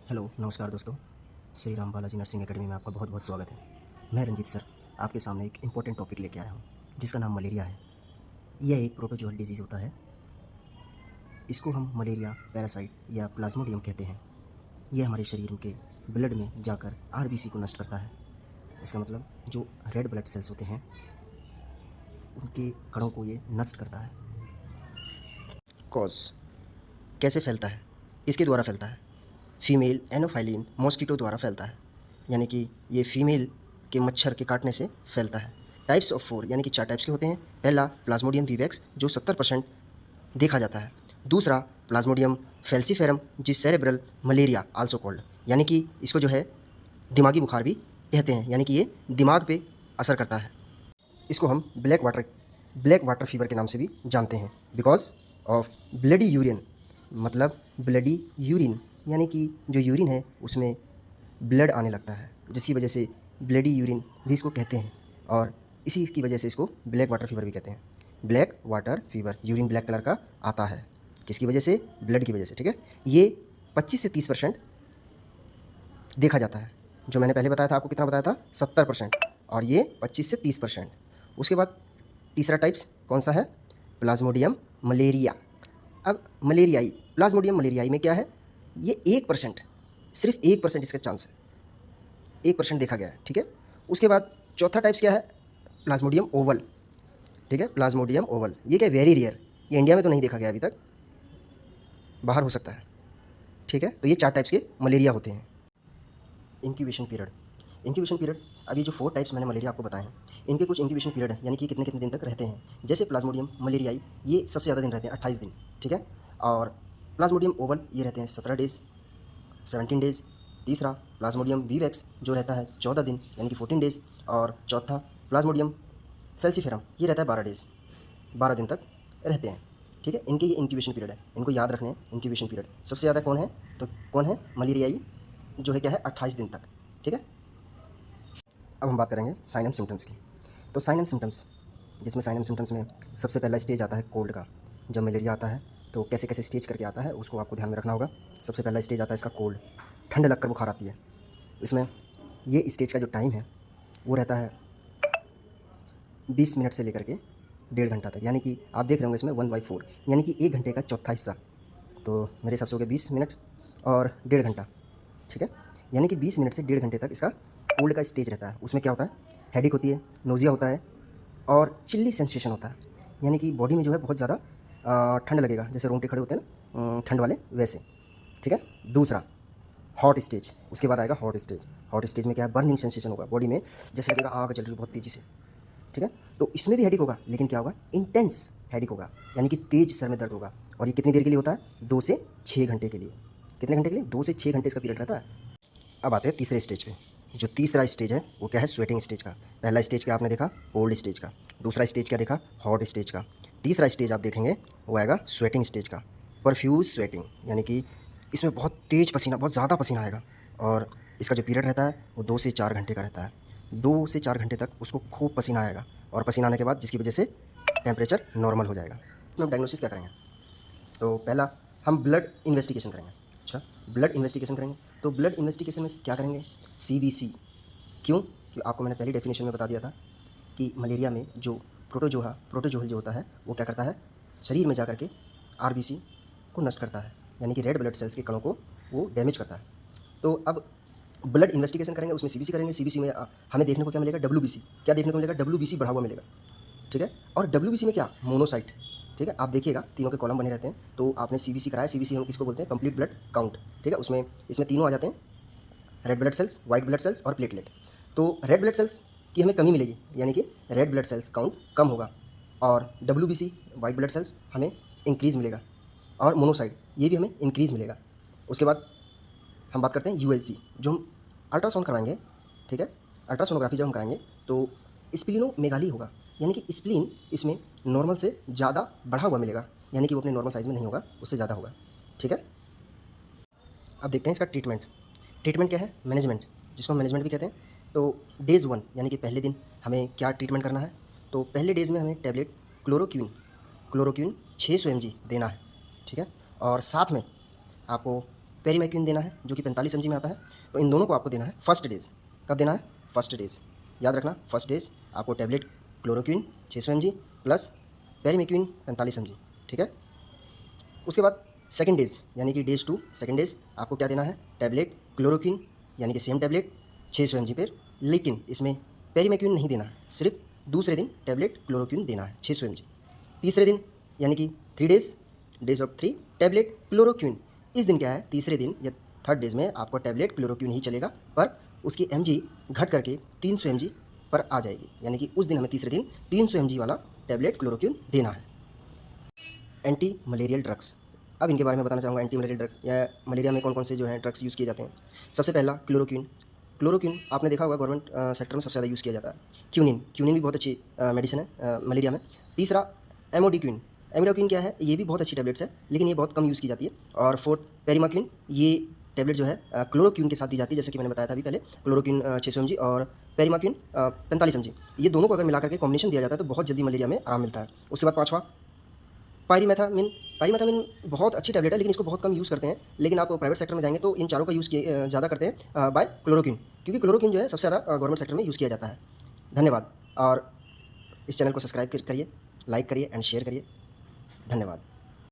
Hello नमस्कार दोस्तों। Shri Ram Balaji nursing academy में आपका बहुत बहुत स्वागत है। मैं रंजीत सर आपके सामने एक इम्पोर्टेंट टॉपिक लेके आया हूँ जिसका नाम मलेरिया है। यह एक प्रोटोजोअल डिजीज़ होता है। इसको हम मलेरिया पैरासाइट या प्लाज्मोडियम कहते हैं। यह हमारे शरीर के ब्लड में जाकर आरबीसी को नष्ट करता है। इसका मतलब जो रेड ब्लड सेल्स होते हैं उनके कणों को ये नष्ट करता है। कॉज कैसे फैलता है, किसके द्वारा फैलता है? फीमेल एनोफाइलिन मॉस्किटो द्वारा फैलता है, यानी कि ये फीमेल के मच्छर के काटने से फैलता है। टाइप्स ऑफ 4 यानी कि 4 टाइप्स के होते हैं। पहला प्लाज्मोडियम विवेक्स जो 70% देखा जाता है। दूसरा प्लाज्मोडियम फैल्सीफेरम जिस सेरेब्रल मलेरिया आल्सो कॉल्ड, यानी कि इसको जो है दिमागी बुखार भी कहते हैं, यानी कि ये दिमाग पे असर करता है। इसको हम ब्लैक वाटर फीवर के नाम से भी जानते हैं बिकॉज ऑफ ब्लडी यूरिन, मतलब ब्लडी यूरिन यानी कि जो यूरिन है उसमें ब्लड आने लगता है, जिसकी वजह से ब्लडी यूरिन भी इसको कहते हैं और इसी की वजह से इसको ब्लैक वाटर फीवर भी कहते हैं। Black water fever, urine black colour का आता है, किसकी वजह से? ब्लड की वजह से। ठीक है, ये 25 से 30% देखा जाता है। जो मैंने पहले बताया था आपको, कितना बताया था? 70%, और ये 25 से 30%। उसके बाद तीसरा टाइप्स कौन सा है? Plasmodium malaria. अब मलेरियाई, प्लाज्मोडियम मलेरियाई में क्या है? ये 1%, सिर्फ 1% इसका चांस है, 1% देखा गया है। ठीक है, उसके बाद चौथा टाइप्स क्या है? Plasmodium Oval. ठीक है, प्लाज्मोडियम ओवल, ये क्या? वेरी रेयर, ये इंडिया में तो नहीं देखा गया अभी तक, बाहर हो सकता है। ठीक है, तो ये 4 टाइप्स के मलेरिया होते हैं। इंक्यूबेशन पीरियड, अब ये जो 4 टाइप्स मैंने मलेरिया आपको बताए हैं, इनके कुछ इंक्यूबेशन पीरियड है, यानी कि कितने कितने दिन तक रहते हैं। जैसे प्लाज्मोडियम मलेरियाई ये सबसे ज़्यादा दिन रहते हैं, 28 दिन। ठीक है, और प्लाज्मोडियम ओवल ये रहते हैं 17 डेज़, 17 डेज़। तीसरा प्लाज्मोडियम वीवैक्स जो रहता है 14 दिन यानी कि 14 डेज़, और चौथा प्लाज्मोडियम फैल्सीफेरम ये रहता है 12 डेज़, 12 दिन तक रहते हैं। ठीक है, इनके ये इंक्यूबेशन पीरियड है, इनको याद रखने हैं। इंक्यूबेशन पीरियड सबसे ज़्यादा कौन है? तो कौन है? मलेरियाई, जो है क्या है? 28 दिन तक। ठीक है, अब हम बात करेंगे साइन एंड सिम्टम्स की। तो साइन एंड सिम्टम्स, जिसमें साइन एंड सिम्टम्स में सबसे पहला स्टेज आता है कोल्ड का। जब मलेरिया आता है तो कैसे कैसे स्टेज करके आता है उसको आपको ध्यान में रखना होगा। सबसे पहला स्टेज आता है इसका कोल्ड, ठंड लगकर बुखार आती है। इसमें ये स्टेज का जो टाइम है वो रहता है 20 मिनट से लेकर के 1.5 घंटा तक, यानी कि आप देख रहे होंगे इसमें 1/4 यानी कि 1 घंटे का चौथा हिस्सा। तो मेरे हिसाब से हो गया 20 मिनट और 1.5 घंटा। ठीक है, यानी कि 20 मिनट से 1.5 घंटे तक इसका कोल्ड का स्टेज रहता है। उसमें क्या होता है? हेडेक होती है, नोज़िया होता है और चिल्ली सेंसेशन होता है, यानी कि बॉडी में जो है बहुत ज़्यादा ठंड लगेगा, जैसे रोंगटे खड़े होते हैं ना ठंड वाले, वैसे। ठीक है, दूसरा हॉट स्टेज, उसके बाद आएगा हॉट स्टेज। हॉट स्टेज में क्या है? बर्निंग सेंसेशन होगा बॉडी में, जैसे लगेगा आग जल रही है बहुत तेज़ी से। ठीक है, तो इसमें भी हेडेक होगा, लेकिन क्या होगा? इंटेंस हेडेक होगा, यानी कि तेज सर में दर्द होगा। और ये कितनी देर के लिए होता है? 2 से 6 घंटे के लिए। कितने घंटे के लिए? 2 से 6 घंटे इसका पीरियड रहता है। अब आते हैं तीसरे स्टेज पे। जो तीसरा स्टेज है वो क्या है? स्वेटिंग स्टेज का। पहला स्टेज क्या आपने देखा? कोल्ड स्टेज का। दूसरा स्टेज क्या देखा? हॉट स्टेज का। तीसरा स्टेज आप देखेंगे वो आएगा स्वेटिंग स्टेज का, परफ्यूज स्वेटिंग, यानी कि इसमें बहुत तेज़ पसीना, बहुत ज़्यादा पसीना आएगा। और इसका जो पीरियड रहता है वो 2 से 4 घंटे का रहता है। 2 से 4 घंटे तक उसको खूब पसीना आएगा, और पसीना आने के बाद जिसकी वजह से टेम्परेचर नॉर्मल हो जाएगा। तो हम डायग्नोसिस क्या करेंगे? तो पहला हम ब्लड इन्वेस्टिगेशन करेंगे। अच्छा, ब्लड इन्वेस्टिगेशन करेंगे, तो ब्लड इन्वेस्टिगेशन में क्या करेंगे? सीबीसी। क्यों? कि आपको मैंने पहली डेफिनेशन में बता दिया था कि मलेरिया में जो प्रोटोजोअल जो होता है वो क्या करता है? शरीर में जाकर के आरबीसी को नष्ट करता है, यानी कि रेड ब्लड सेल्स के कणों को वो डैमेज करता है। तो अब ब्लड इन्वेस्टिगेशन करेंगे, उसमें सीबीसी करेंगे। सीबीसी में हमें देखने को क्या मिलेगा? डब्ल्यूबीसी। क्या देखने को मिलेगा? डब्ल्यूबीसी बढ़ा हुआ मिलेगा। ठीक है, और डब्ल्यूबीसी में क्या? मोनोसाइट। ठीक है, आप देखिएगा तीनों के कॉलम बने रहते हैं। तो आपने सीबीसी कराया, सीबीसी हम किसको बोलते हैं? Complete blood count. ठीक है, उसमें इसमें तीनों आ जाते हैं, red blood cells, white blood cells और प्लेटलेट। तो रेड ब्लड सेल्स की हमें कमी मिलेगी, यानी कि रेड ब्लड सेल्स काउंट कम होगा, और डब्ल्यूबीसी वाइट ब्लड सेल्स हमें इंक्रीज़ मिलेगा, और मोनोसाइट ये भी हमें इंक्रीज़ मिलेगा। उसके बाद हम बात करते हैं यूएसजी, जो हम अल्ट्रासाउंड करवाएंगे। ठीक है, अल्ट्रासोनोग्राफी जब हम कराएंगे तो स्प्लीनोमेगाली होगा, यानी कि स्प्लीन इसमें नॉर्मल से ज़्यादा बढ़ा हुआ मिलेगा, यानी कि वो अपने नॉर्मल साइज़ में नहीं होगा, उससे ज़्यादा होगा। ठीक है, अब देखते हैं इसका ट्रीटमेंट। ट्रीटमेंट क्या है? मैनेजमेंट, जिसको हम मैनेजमेंट भी कहते हैं। तो डेज़ 1 यानी कि पहले दिन हमें क्या ट्रीटमेंट करना है? तो पहले डेज़ में हमें टैबलेट क्लोरोक्विन 600 mg देना है। ठीक है, और साथ में आपको पेरीमेक्विन देना है जो कि 45 mg में आता है। तो इन दोनों को आपको देना है फर्स्ट डेज। कब देना है? First days. याद रखना, फर्स्ट डेज आपको tablet chloroquine 600 mg plus primaquine 45 mg, ठीक है। उसके बाद सेकंड डेज यानी कि डेज 2 सेकंड डेज आपको क्या देना है? टैबलेट क्लोरोक्विन यानी कि सेम टैबलेट 600 mg पर, लेकिन इसमें पेरीमेक्विन नहीं देना है, सिर्फ दूसरे दिन टैबलेट क्लोरोक्विन देना है 600 mg। तीसरे दिन यानी कि 3 days, days of 3 tablet chloroquine. इस दिन क्या है? तीसरे दिन या थर्ड डेज में आपको टैबलेट क्लोरोक्विन ही चलेगा, पर उसकी mg घट करके 300 mg पर आ जाएगी, यानी कि उस दिन हमें तीसरे दिन 300 mg वाला टैबलेट क्लोरोक्विन देना है। एंटी मलेरियल ड्रग्स, अब इनके बारे में बताना चाहूँगा। एंटी मलेरियल ड्रग्स या मलेरिया में कौन कौन से जो हैं ड्रग्स यूज़ किए जाते हैं। सबसे पहला क्लोरोक्विन। क्लोरोक्विन आपने देखा होगा गवर्नमेंट सेक्टर में सबसे ज़्यादा यूज़ किया जाता है। क्यूनिन भी बहुत अच्छी मेडिसिन है मलेरिया में। तीसरा एमोडिक्विन। एमोडिक्विन क्या है? ये भी बहुत अच्छी टैबलेट्स है, लेकिन ये बहुत कम यूज़ की जाती है। और फोर्थ पेरीमाक्विन, ये टैबलेट जो है क्लोरोक्विन के साथ दी जाती है, जैसे कि मैंने बताया था अभी पहले। क्लोरोक्विन 600 mg और पेरीमाक्विन 45 mg, ये दोनों को अगर मिला करके कॉम्बिनेशन दिया जाता है तो बहुत जल्दी मलेरिया में आराम मिलता है। उसके बाद पाँचवा पायरीमेथामिन। पायरीमेथामिन बहुत अच्छी टैबलेट है, लेकिन इसको बहुत कम यूज़ करते हैं। लेकिन आप प्राइवेट सेक्टर में जाएंगे तो इन चारों का यूज़ ज़्यादा करते हैं बाय क्लोरोक्विन, क्योंकि क्लोरोक्विन जो है सबसे ज़्यादा गवर्नमेंट सेक्टर में यूज़ किया जाता है। धन्यवाद। और इस चैनल को सब्सक्राइब करिए, लाइक करिए एंड शेयर करिए। धन्यवाद।